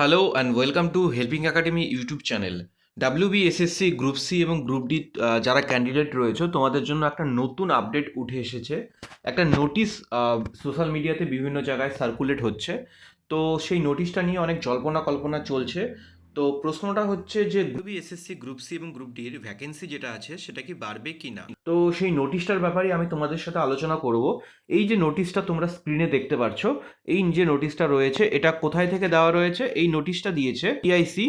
Hello and welcome to Helping Academy YouTube channel. WBSSC group C এবং group D যারা candidate রয়েছে তোমাদের জন্য একটা নতুন আপডেট উঠে এসেছে। একটা নোটিশ সোশ্যাল মিডিয়াতে বিভিন্ন জায়গায় সার্কুলেট হচ্ছে। তো সেই নোটিশটা নিয়ে অনেক জল্পনা কল্পনা চলছে। তো প্রশ্নটা হচ্ছে যে ডাব্লিউবিএসএসসি গ্রুপ সি এবং গ্রুপ ডি এর ভ্যাকেন্সি যেটা আছে সেটা কি বাড়বে কি না। তো সেই নোটিশটার ব্যাপারে আমি তোমাদের সাথে আলোচনা করব। এই যে নোটিশটা তোমরা স্ক্রিনে দেখতে পাচ্ছ, এই যে নোটিশটা রয়েছে এটা কোথায় থেকে দেওয়া রয়েছে? এই নোটিশটা দিয়েছে TIC,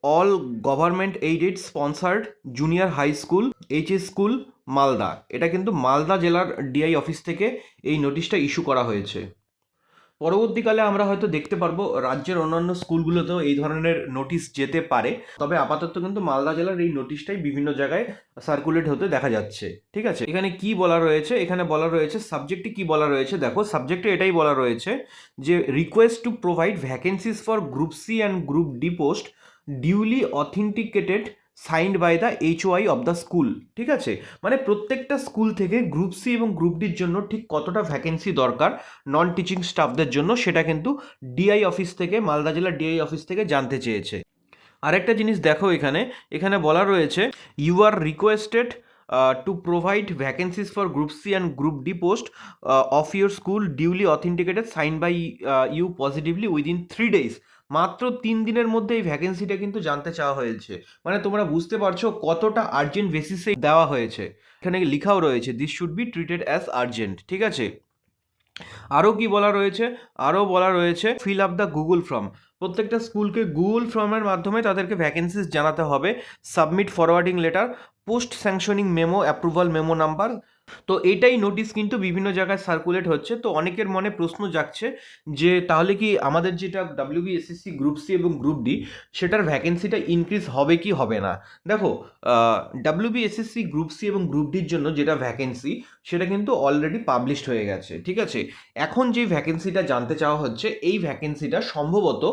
all government aided sponsored junior high school, HS school, Malda. এটা কিন্তু মালদা জেলার ডিআই অফিস থেকে এই নোটিশটা ইস্যু করা হয়েছে। পরবর্তীকালে আমরা হয়তো দেখতে পারবো রাজ্যের অন্যান্য স্কুলগুলোতেও এই ধরনের নোটিশ যেতে পারে, তবে আপাতত কিন্তু মালদা জেলার এই নোটিশটাই বিভিন্ন জায়গায় সার্কুলেট হতে দেখা যাচ্ছে। ঠিক আছে, এখানে কি বলা রয়েছে? এখানে বলা রয়েছে সাবজেক্টে কি বলা রয়েছে, দেখো সাবজেক্টে এটাই বলা রয়েছে যে request to provide vacancies for group C and group D post duly authenticated signed by the HOI of the school. ঠিক আছে, মানে প্রত্যেকটা স্কুল থেকে গ্রুপ সি এবং গ্রুপ ডির জন্য ঠিক কতটা ভ্যাকেন্সি দরকার নন টিচিং স্টাফদের জন্য, সেটা কিন্তু ডিআই অফিস থেকে, মালদা জেলার ডিআই অফিস থেকে জানতে চেয়েছে। আরেকটা জিনিস দেখো, এখানে এখানে বলা রয়েছে you are requested to provide vacancies for group C and group D post of your school duly authenticated sign by you positively within 3 days। মাত্র 3 দিনের মধ্যে এই ভ্যাকেন্সিটা কিন্তু জানতে চাওয়া হয়েছে। মানে তোমরা বুঝতে পারছো কতটা আর্জেন্ট বেসিসে দেওয়া হয়েছে। এখানে লিখাও রয়েছে this should be treated as urgent. ঠিক আছে, আরও কি বলা রয়েছে? আরও বলা রয়েছে fill up the Google form. প্রত্যেকটা স্কুলকে গুগল ফর্মের মাধ্যমে তাদেরকে ভ্যাকেন্সিস জানাতে হবে। Submit forwarding letter, post sanctioning memo, approval memo number. তো এটাই নোটিশ কিন্তু বিভিন্ন জায়গায় সার্কুলেট হচ্ছে। তো অনেকের মনে প্রশ্ন জাগছে যে তাহলে কি আমাদের যেটা ডাব্লিউবিএসএসসি গ্রুপ সি এবং গ্রুপ ডি সেটার ভ্যাকেন্সিটা ইনক্রিজ হবে কি হবে না। দেখো, ডাব্লিউবিএসএসসি গ্রুপ সি এবং গ্রুপ ডির জন্য যেটা ভ্যাকেন্সি সেটা কিন্তু অলরেডি পাবলিশড হয়ে গেছে। ঠিক আছে, এখন যে ভ্যাকেন্সিটা জানতে চাওয়া হচ্ছে এই ভ্যাকেন্সিটা সম্ভবত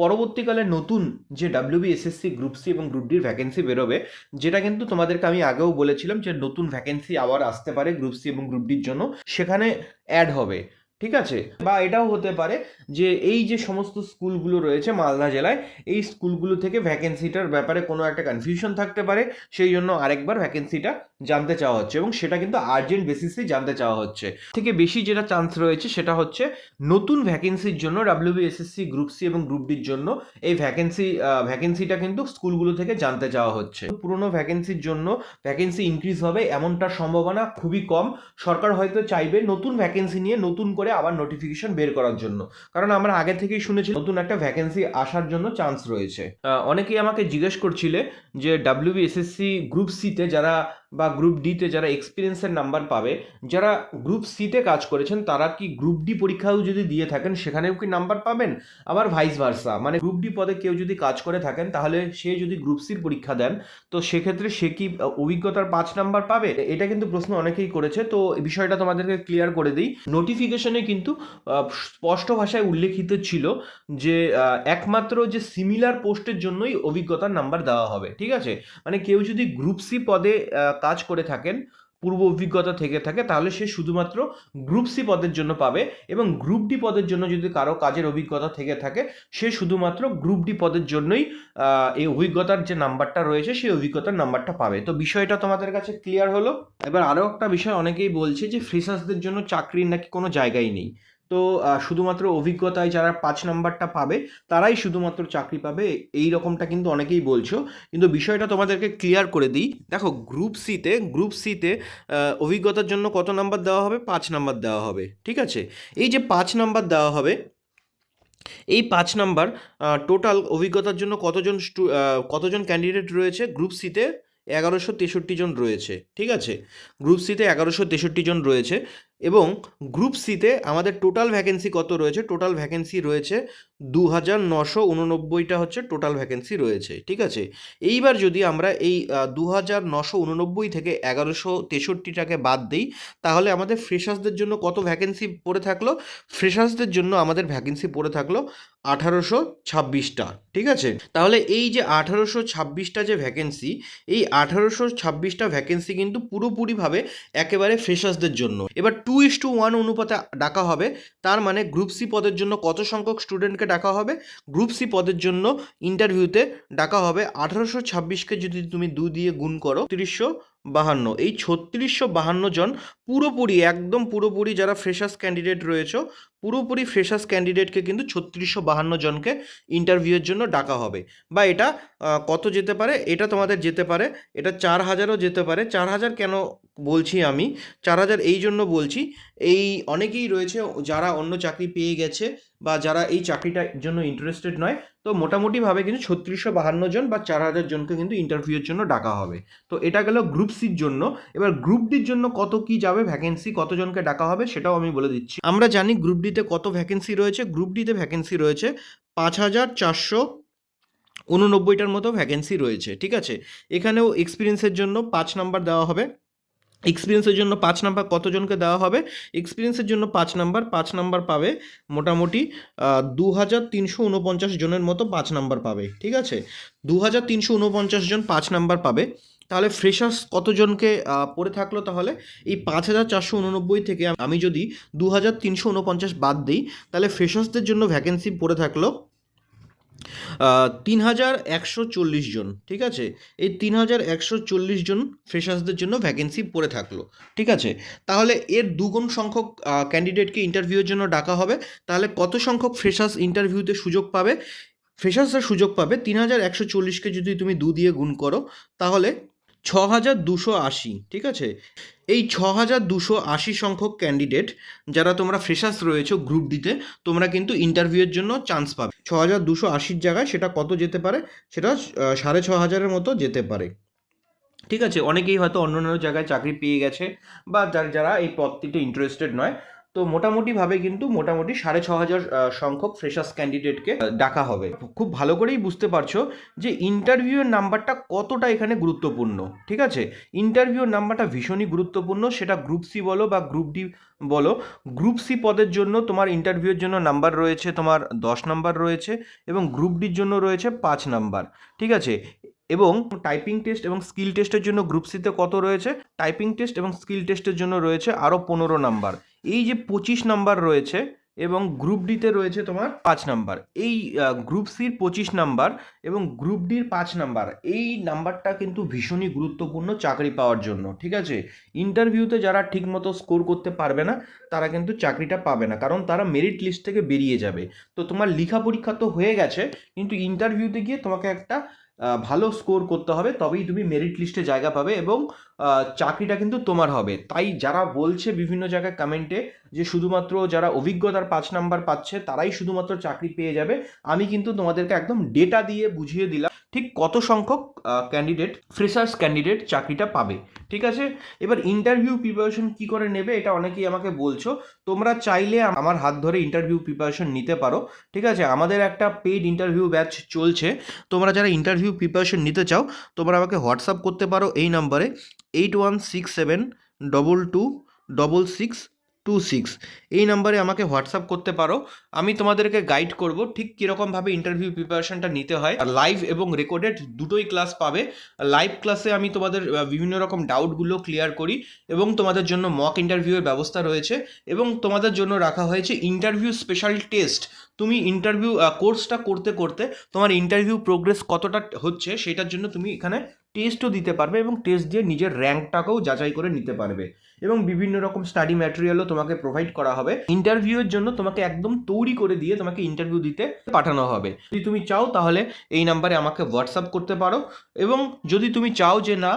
পরবর্তীকালে নতুন যে ডাব্লিউবিএসএসসি গ্রুপ সি এবং গ্রুপ ডির ভ্যাকেন্সি বেরোবে, যেটা কিন্তু তোমাদেরকে আমি আগেও বলেছিলাম যে নতুন ভ্যাকেন্সি আবার আসতে পারে গ্রুপ সি এবং গ্রুপ ডির জন্য, সেখানে অ্যাড হবে। ঠিক আছে, বা এটাও হতে পারে যে এই যে সমস্ত স্কুলগুলো রয়েছে মালদা জেলায়, এই স্কুলগুলো থেকে ভ্যাকেন্সিটার ব্যাপারে কোনো একটা কনফিউশন থাকতে পারে, সেই জন্য আরেকবার ভ্যাকেন্সিটা জানতে চাওয়া হচ্ছে এবং সেটা কিন্তু আর্জেন্ট বেসিসেই জানতে চাওয়া হচ্ছে। থেকে বেশি যেটা চান্স রয়েছে সেটা হচ্ছে নতুন ভ্যাকেন্সির জন্য ডাব্লিউবিএসএসসি গ্রুপ সি এবং গ্রুপ ডির জন্য এই ভ্যাকেন্সিটা কিন্তু স্কুলগুলো থেকে জানতে চাওয়া হচ্ছে। পুরনো ভ্যাকেন্সির জন্য ভ্যাকেন্সি ইনক্রিজ হবে এমনটার সম্ভাবনা খুবই কম। সরকার হয়তো চাইবে নতুন ভ্যাকেন্সি নিয়ে নতুন করে আবার নোটিফিকেশন বের করার জন্য, কারণ আমরা আগে থেকেই শুনেছি নতুন একটা ভ্যাকেন্সি আসার জন্য চান্স রয়েছে। অনেকেই আমাকে জিজ্ঞেস করছিলে যে ডাব্লিউবিএসএসসি গ্রুপ সিতে যারা বা গ্রুপ ডিতে যারা এক্সপিরিয়েন্সের নাম্বার পাবে, যারা গ্রুপ সিতে কাজ করেছেন তারা কি গ্রুপ ডি পরীক্ষাও যদি দিয়ে থাকেন সেখানেও কি নাম্বার পাবেন? আবার ভাইস ভার্সা, মানে গ্রুপ ডি পদে কেউ যদি কাজ করে থাকেন তাহলে সে যদি গ্রুপ সির পরীক্ষা দেন তো সেক্ষেত্রে সে কি অভিজ্ঞতার 5 নাম্বার পাবে? এটা কিন্তু প্রশ্ন অনেকেই করেছে। তো এই বিষয়টা তোমাদেরকে ক্লিয়ার করে দিই। নোটিফিকেশনে কিন্তু স্পষ্ট ভাষায় উল্লেখিত ছিল যে একমাত্র যে সিমিলার পোস্টের জন্যই অভিজ্ঞতার নাম্বার দেওয়া হবে। ঠিক আছে, মানে কেউ যদি গ্রুপ সি পদে কাজ করে থাকেন, পূর্ব অভিজ্ঞতা থেকে থাকে, তাহলে সে শুধুমাত্র গ্রুপ সি পদের জন্য পাবে, এবং গ্রুপ ডি পদের জন্য যদি কারো কাজের অভিজ্ঞতা থেকে থাকে সে শুধুমাত্র গ্রুপ ডি পদের জন্যই এই অভিজ্ঞতার যে নাম্বারটা রয়েছে সেই অভিজ্ঞতার নাম্বারটা পাবে। তো বিষয়টা তোমাদের কাছে ক্লিয়ার হলো। এবার আরও একটা বিষয়, অনেকেই বলছে যে ফ্রেশার্সদের জন্য চাকরির নাকি কোনো জায়গাই নেই। তো শুধুমাত্র অভিজ্ঞতায় যারা 5 নাম্বারটা পাবে তারাই শুধুমাত্র চাকরি পাবে, এই রকমটা কিন্তু অনেকেই বলছো। কিন্তু বিষয়টা তোমাদেরকে ক্লিয়ার করে দিই। দেখো, গ্রুপ সিতে অভিজ্ঞতার জন্য কত নাম্বার দেওয়া হবে? 5 নাম্বার দেওয়া হবে। ঠিক আছে, এই যে 5 নাম্বার দেওয়া হবে, এই 5 নাম্বার টোটাল অভিজ্ঞতার জন্য কতজন ক্যান্ডিডেট রয়েছে? গ্রুপ সিতে 1163 জন রয়েছে। ঠিক আছে, গ্রুপ সিতে 1163 জন রয়েছে, এবং গ্রুপ সিতে আমাদের টোটাল ভ্যাকেন্সি কত রয়েছে? টোটাল ভ্যাকেন্সি রয়েছে 2989টা হচ্ছে টোটাল ভ্যাকেন্সি রয়েছে। ঠিক আছে, এইবার যদি আমরা এই 2989 থেকে 1163টাকে বাদ দিই তাহলে আমাদের ফ্রেশার্সদের জন্য কত ভ্যাকেন্সি পড়ে থাকলো? ফ্রেশার্সদের জন্য আমাদের ভ্যাকেন্সি পড়ে থাকলো 1826টা। ঠিক আছে, তাহলে এই যে 1826টা যে ভ্যাকেন্সি, এই 1826টা ভ্যাকেন্সি কিন্তু পুরোপুরিভাবে একেবারে ফ্রেশার্সদের জন্য। এবার 2 2:1 অনুপাতে ডাকা হবে। তার মানে গ্রুপ সি পদের জন্য কত সংখ্যক স্টুডেন্টকে ডাকা হবে? গ্রুপ সি পদের জন্য ইন্টারভিউতে ডাকা হবে 1826কে যদি তুমি 2 দিয়ে গুণ করো 3652। এই 3652 জন পুরোপুরি একদম পুরোপুরি যারা ফ্রেশার্স ক্যান্ডিডেট রয়েছে, পুরোপুরি ফ্রেশার্স ক্যান্ডিডেটকে কিন্তু 3652 জনকে ইন্টারভিউয়ের জন্য ডাকা হবে। বা এটা কত যেতে পারে? এটা তোমাদের যেতে পারে, এটা 4000ও যেতে পারে। 4000 কেন বলছি আমি? 4000 এই জন্য বলছি, এই অনেকেই রয়েছে যারা অন্য চাকরি পেয়ে গেছে বা যারা এই চাকরিটার জন্য ইন্টারেস্টেড নয়। তো মোটামুটিভাবে কিন্তু 3652 জন বা 4000 জনকে কিন্তু ইন্টারভিউয়ের জন্য ডাকা হবে। তো এটা গেল গ্রুপ সির জন্য। এবার গ্রুপ ডির জন্য কত কি যাবে ভ্যাকেন্সি, কতজনকে ডাকা হবে সেটাও আমি বলে দিচ্ছি। আমরা জানি গ্রুপ ডিতে কত ভ্যাকেন্সি রয়েছে। গ্রুপ ডিতে ভ্যাকেন্সি রয়েছে 5489টার মতো ভ্যাকেন্সি রয়েছে, ঠিক আছে। এখানেও এক্সপিরিয়েন্সের জন্য 5 নাম্বার দেওয়া হবে। এক্সপিরিয়েন্সের জন্য 5 নাম্বার কতজনকে দেওয়া হবে? এক্সপিরিয়েন্সের জন্য 5 নাম্বার পাবে মোটামুটি 2349 জনের মতো 5 নাম্বার পাবে, ঠিক আছে। 2349 জন 5 নাম্বার পাবে। তাহলে ফ্রেশার্স কতজনকে পড়ে থাকলো? তাহলে এই 5489 থেকে আমি যদি 2349 বাদ দিই, তাহলে ফ্রেশার্সদের জন্য ভ্যাকেন্সি পড়ে থাকলো 3140 জন, ঠিক আছে। এই 3140 জন ফ্রেশার্সদের জন্য ভ্যাকেন্সি পড়ে থাকলো, ঠিক আছে। তাহলে এর দুগুণ সংখ্যক ক্যান্ডিডেটকে ইন্টারভিউয়ের জন্য ডাকা হবে। তাহলে কত সংখ্যক ফ্রেশার্স ইন্টারভিউতে সুযোগ পাবে? ফ্রেশার্সরা সুযোগ পাবে 3140কে যদি তুমি 2 দিয়ে গুণ করো তাহলে 6280, ঠিক আছে। এই 6280 সংখ্যক ক্যান্ডিডেট যারা তোমরা ফ্রেশার্স রয়েছো গ্রুপ ডিতে, তোমরা কিন্তু ইন্টারভিউয়ের জন্য চান্স পাবে। 6280 জায়গায় সেটা কত যেতে পারে? সেটা 6500-এর মতো যেতে পারে, ঠিক আছে। অনেকেই হয়তো অন্য অন্য জায়গায় চাকরি পেয়ে গেছে বা যারা এই পদটিতে ইন্টারেস্টেড নয়। তো মোটামুটিভাবে কিন্তু মোটামুটি 6500 সংখ্যক ফ্রেশার্স ক্যান্ডিডেটকে ডাকা হবে। খুব ভালো করেই বুঝতে পারছো যে ইন্টারভিউয়ের নাম্বারটা কতটা এখানে গুরুত্বপূর্ণ, ঠিক আছে। ইন্টারভিউর নাম্বারটা ভীষণই গুরুত্বপূর্ণ, সেটা গ্রুপ সি বলো বা গ্রুপ ডি বলো। গ্রুপ সি পদের জন্য তোমার ইন্টারভিউয়ের জন্য নাম্বার রয়েছে তোমার 10 নাম্বার রয়েছে এবং গ্রুপ ডির জন্য রয়েছে 5 নাম্বার, ঠিক আছে। এবং টাইপিং টেস্ট এবং স্কিল টেস্টের জন্য গ্রুপ সিতে কত রয়েছে? টাইপিং টেস্ট এবং স্কিল টেস্টের জন্য রয়েছে আরও 15 নাম্বার। এই যে 25 নাম্বার রয়েছে এবং গ্রুপ ডিতে রয়েছে তোমার 5 নাম্বার। এই গ্রুপ সির 25 নাম্বার এবং গ্রুপ ডির 5 নাম্বার, এই নাম্বারটা কিন্তু ভীষণই গুরুত্বপূর্ণ চাকরি পাওয়ার জন্য, ঠিক আছে। ইন্টারভিউতে যারা ঠিকমতো স্কোর করতে পারবে না তারা কিন্তু চাকরিটা পাবে না, কারণ তারা মেরিট লিস্ট থেকে বেরিয়ে যাবে। তো তোমার লেখা পরীক্ষা তো হয়ে গেছে, কিন্তু ইন্টারভিউতে গিয়ে তোমাকে একটা ভালো স্কোর করতে হবে, তবেই তুমি মেরিট লিস্টে জায়গা পাবে এবং চাকরিটা কিন্তু তোমার হবে। তাই যারা বলছে বিভিন্ন জায়গায় কমেন্টে যে শুধুমাত্র যারা অভিজ্ঞতার 5 নাম্বার পাচ্ছে তারাই শুধুমাত্র চাকরি পেয়ে যাবে, আমি কিন্তু তোমাদেরকে একদম ডেটা দিয়ে বুঝিয়ে দিলাম ঠিক কত সংখ্যক ক্যান্ডিডেট ফ্রেশার্স ক্যান্ডিডেট চাকরিটা পাবে, ঠিক আছে। এবার ইন্টারভিউ প্রিপারেশন কি করে নেবে এটা অনেকেই আমাকে বলছো। তোমরা চাইলে আমার হাত ধরে ইন্টারভিউ প্রিপারেশন নিতে পারো, ঠিক আছে। আমাদের একটা পেইড ইন্টারভিউ ব্যাচ চলছে। তোমরা যারা ইন্টারভিউ প্রিপারেশন নিতে চাও তোমরা আমাকে হোয়াটসঅ্যাপ করতে পারো এই নাম্বারে 8167226626। এই নাম্বারে আমাকে হোয়াটসঅ্যাপ করতে পারো। আমি তোমাদেরকে গাইড করব ঠিক কীরকমভাবে ইন্টারভিউ প্রিপারেশনটা নিতে হয়। আর লাইভ এবং রেকর্ডেড দুটোই ক্লাস পাবে। লাইভ ক্লাসে আমি তোমাদের বিভিন্ন রকম ডাউটগুলো ক্লিয়ার করি এবং তোমাদের জন্য মক ইন্টারভিউয়ের ব্যবস্থা রয়েছে এবং তোমাদের জন্য রাখা হয়েছে ইন্টারভিউ স্পেশাল টেস্ট। তুমি ইন্টারভিউ কোর্সটা করতে করতে তোমার ইন্টারভিউ প্রোগ্রেস কতটা হচ্ছে সেটার জন্য তুমি এখানে টেস্টও দিতে পারবে এবং টেস্ট দিয়ে নিজের র্যাঙ্কটাকেও যাচাই করে নিতে পারবে এবং বিভিন্ন রকম স্টাডি ম্যাটেরিয়ালও তোমাকে প্রোভাইড করা হবে। ইন্টারভিউয়ের জন্য তোমাকে একদম তৈরি করে দিয়ে তোমাকে ইন্টারভিউ দিতে পাঠানো হবে। যদি তুমি চাও তাহলে এই নাম্বারে আমাকে হোয়াটসঅ্যাপ করতে পারো এবং যদি তুমি চাও যে না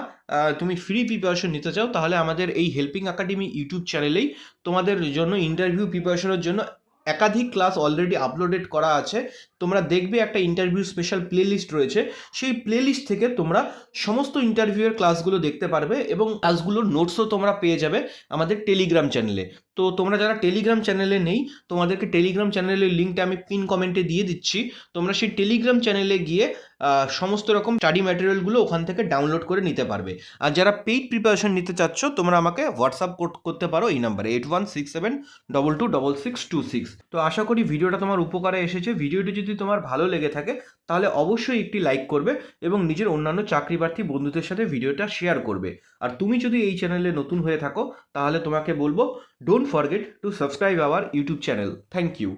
তুমি ফ্রি প্রিপারেশন নিতে চাও তাহলে আমাদের এই হেল্পিং একাডেমি ইউটিউব চ্যানেলেই তোমাদের জন্য ইন্টারভিউ প্রিপারেশনের জন্য একাধিক ক্লাস অলরেডি আপলোডেড করা আছে। তোমরা দেখবে একটা ইন্টারভিউ স্পেশাল প্লেলিস্ট রয়েছে, সেই প্লেলিস্ট থেকে তোমরা সমস্ত ইন্টারভিউয়ের ক্লাসগুলো দেখতে পারবে এবং ক্লাসগুলোর নোটসও তোমরা পেয়ে যাবে আমাদের টেলিগ্রাম চ্যানেলে। তো তোমরা যারা টেলিগ্রাম চ্যানেলে নেই তোমাদেরকে টেলিগ্রাম চ্যানেলের লিঙ্কটা আমি পিন কমেন্টে দিয়ে দিচ্ছি। তোমরা সেই টেলিগ্রাম চ্যানেলে গিয়ে সমস্ত রকম স্টাডি ম্যাটেরিয়ালগুলো ওখান থেকে ডাউনলোড করে নিতে পারবে। আর যারা পেইড প্রিপারেশন নিতে চাচ্ছ তোমরা আমাকে হোয়াটসঅ্যাপ করতে পারো এই নাম্বারে 8167226626। তো আশা করি ভিডিওটা তোমার উপকারে এসেছে। ভিডিওটি যদি তোমার ভালো লেগে থাকে তাহলে অবশ্যই একটি লাইক করবে এবং নিজের অন্যান্য চাকরি প্রার্থী বন্ধুদের সাথে ভিডিওটা শেয়ার করবে। আর তুমি যদি এই চ্যানেলে নতুন হয়ে থাকো তাহলে তোমাকে বলবো don't forget to subscribe our YouTube channel. Thank you.